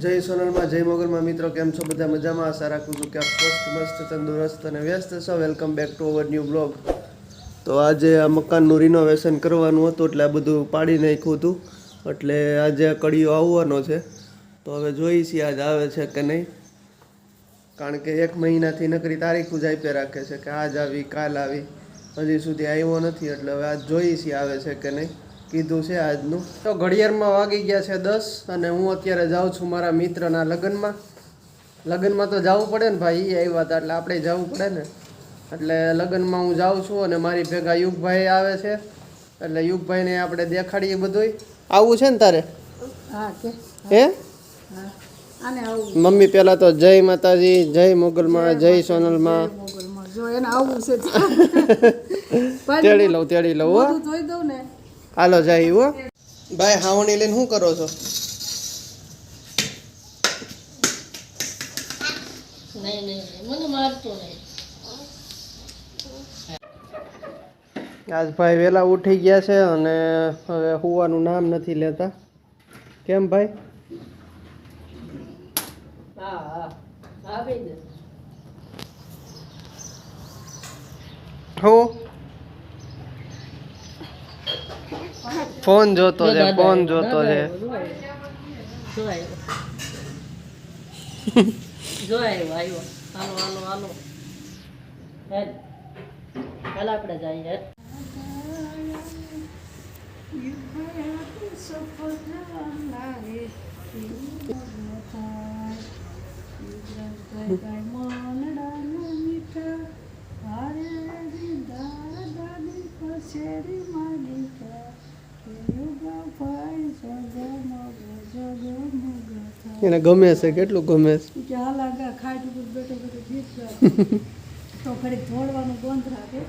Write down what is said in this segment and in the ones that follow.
જય સોનલમાં જય મોગલમાં મિત્રો કેમ છો બધા મજામાં આશા રાખું છું કે આપ સ્વસ્થ મસ્ત તંદુરસ્ત અને વ્યસ્ત છો welcome back to our new blog તો આજે આ મકાનનું રિનોવેશન કરવાનું હતું એટલે આ બધું પાડી નાખ્યું હતું એટલે આજે કડીઓ આવવાનો છે તો હવે જોઈ છીએ આજ આવે છે કે નહીં કારણ કે 1 મહિનાથી નકરી તારીખ જ આપી રાખે છે કે આજ આવી કાલ આવી હજી સુધી આવ્યો નથી એટલે હવે આજ જોઈ છીએ આવે છે કે નહીં કીધું છે આજનું તો ઘડિયાળમાં વાગી ગયા છે 10 અને હું અત્યારે જાઉં છું મારા મિત્રના લગ્નમાં તો જવું પડે ને ભાઈ એ આવ્યા હતા એટલે આપણે જવું પડે ને એટલે લગ્નમાં હું જાઉં છું અને મારી ભેગા યુગભાઈ આવે છે એટલે યુગભાઈને આપણે દેખાડીએ બધુંય આવું છે ને તારે હે મમ્મી પહેલા તો જય માતાજી જય મોગલમાં જય સોનલમાં તેડી લઉં હો હાલો જાય હો ભાઈ હાવણી લઈને શું કરો છો આજ ભાઈ વહેલા ઉઠી ગયા છે અને હવે હુવાનું નામ નથી લેતા કેમ ભાઈ હો ફોન જોતો છે આપણે જઈએ એને ગમે છે કેટલું ગમે છે તો ઘડીક ધોળવાનું બંધ રાખે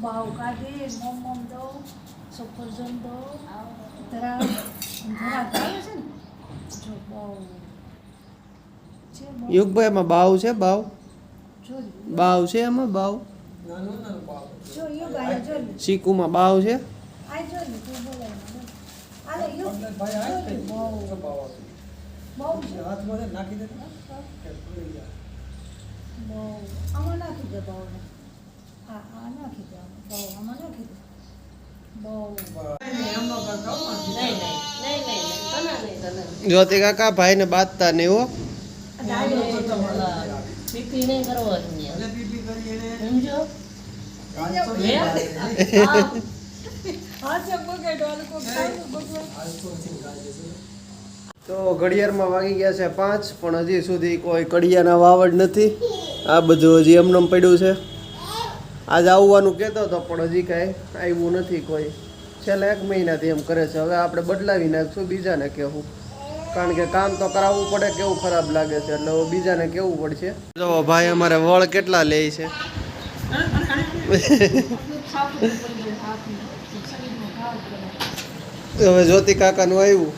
બાવ કાઢે મમ દો સફરજન દો ધરા આવે છે ને જો બાવ યુગભાઈ એમાં બાવ છે બાવ છે એમાં બાવ જો યુગ આયા જો ચીકુમાં બાવ છે આ જો ને તું બોલાય આલે યુગ બાવ હાથમાં નાખી દે આમાં નાખી દે બાવ આ નાખી દે બાવ આમાં નાખી દે જ્યોતિ કાકા ભાઈ ને બાંધતા નહીં હો પીપી નહીં કરવાની સમજો તો ઘડિયાળમાં વાગી ગયા છે 5 પણ હજી સુધી કોઈ કડિયાના વાવડ નથી આ બધું હજી એમનેમ પડ્યું છે આજ આવવાનું કહેતો હતો પણ હજી કાંઈ આવ્યું નથી કોઈ છેલ્લા 1 મહિનાથી એમ કરે છે હવે આપણે બદલાવી નાખશું બીજાને કહેવું કારણ કે કામ તો કરાવવું પડે કેવું ખરાબ લાગે છે એટલે બીજાને કહેવું પડશે જો ભાઈ અમારે વળ કેટલા લે છે હવે જ્યોતિ કાકાનું આવ્યું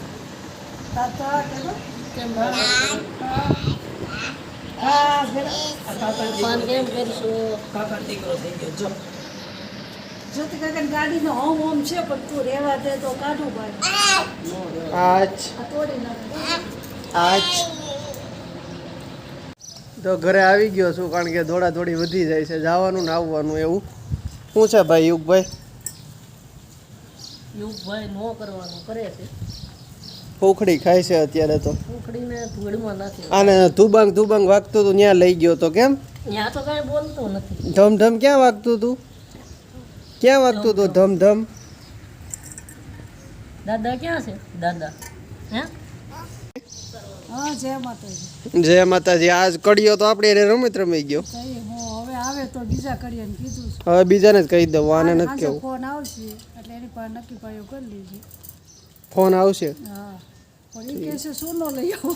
ગાડી નો હોમ હોમ છે પણ તું રેવા દે તો કાઢું ભાઈ આજ તો ઘરે આવી ગયો છું કારણ કે દોડા દોડી વધી જાય છે જવાનું ને આવવાનું એવું શું છે ભાઈ યુગભાઈ નો કરવાનું કરે છે ફોખડી ખાય છે અત્યારે તો ફોખડીને ધૂળમાં નાખી આને ધુબાંગ વાગતું હતું ત્યાં લઈ ગયો તો કેમ ત્યાં તો કાંઈ બોલતો નથી ધમ ક્યાં વાગતું હતું ધમ દાદા ક્યાં છે દાદા હે હા જય માતાજી આજ કડિયો તો આપણે એને રમી ગયો હવે આવે તો બીજા કડિયાને કીધું હવે બીજાને જ કહી દઉં આને નથી કેવું ફોન આવશે એટલે એની પાસે નક્કી પાયો કરી લેજે ફોન આવશે હા પણ એ કહે છે સોનો લઈ આવો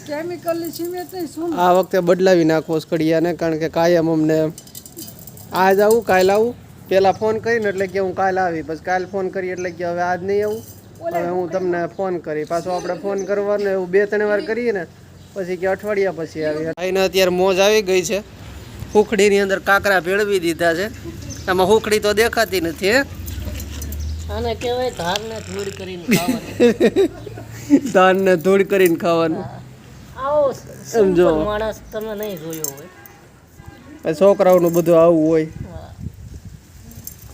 કેમિકલની સિમેન્ટ નહીં સોનો આ વખતે બદલાવી નાખવો કડિયાને કારણ કે કાયમ અમને આજ આવું કાલ આવું પહેલાં ફોન કરીને એટલે કે હું કાલ આવી પછી કાલ ફોન કરી એટલે કે હવે આજ નહીં આવું હવે હું તમને ફોન કરી પાછો આપણે ફોન કરવાનો એવું 2-3 વાર કરીએ ને પછી કે અઠવાડિયા પછી આવી ભાઈને અત્યારે મોજ આવી ગઈ છે હુખડીની અંદર કાકરા ભેળવી દીધા છે આમાં હુખડી તો દેખાતી નથી હે આને કહેવાય ધારને ધૂળ કરીને ખાવાનું. ધાનને ધૂળ કરીને ખાવાનું. આવો સમજો. સિમ્પલ માણસ તમે નહીં જોયો હોય. આ છોકરાઓનું બધું આવું હોય. હા.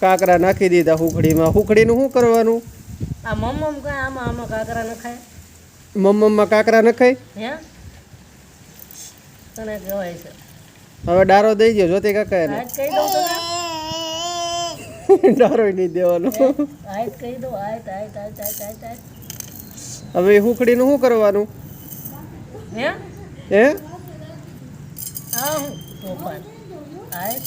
કાકરા નાખી દીધા હુખડીમાં. હુખડીનું શું કરવાનું? આ મમ્મ કાંઈ આમાં કાકરા નખાય મમ્મમાં કાકરા નખાય. હે તને કહેવાય છે હવે ડારો દઈ દો જ્યોતિ કાકા એને. આજ કહી દઉં તને ડારો નહીં દેવાનો. આજ કહી દઉં આજ હવે એ હુખડીનું શું કરવાનું? હે હે આ હું તોફાન આજ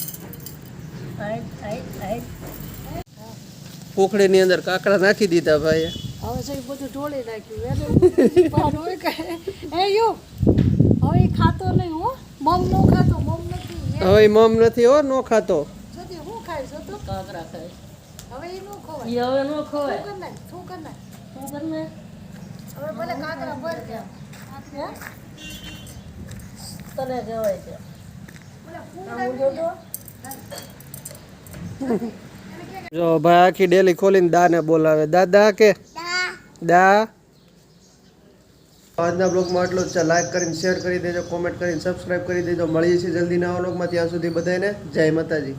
હુખડીની અંદર કાકરા નાખી દીધા ભાઈ. હવે છે એ બધું ઢોળી નાખ્યું બહાર હોય કે એ યુ હવે એ ખાતો નહીં હો મમ નો ખાતો મમ નથી હવે ઈ મમ નથી હો, નો ખાતો. જતી હું ખાઈશ તો કાકરા ખાય હવે એ નો ખવાય ઈ હવે નો ખવાય શું કર નાખ શું કર નાખ શું કરને હવે ભલે કાકરા ભર દે હે તને કહેવાય છે ભલે આમ જોજો જો ભાઈ આખી ડેલી ખોલીને દાને બોલાવે. દાદા કે દા. આજના બ્લોગમાં આટલું જ છે. લાઈક કરીને શેર કરી દેજો, કોમેન્ટ કરીને સબસ્ક્રાઇબ કરી દેજો. મળીએ છીએ જલ્દી નવા બ્લોગમાં. ત્યાં સુધી બધાને જય માતાજી.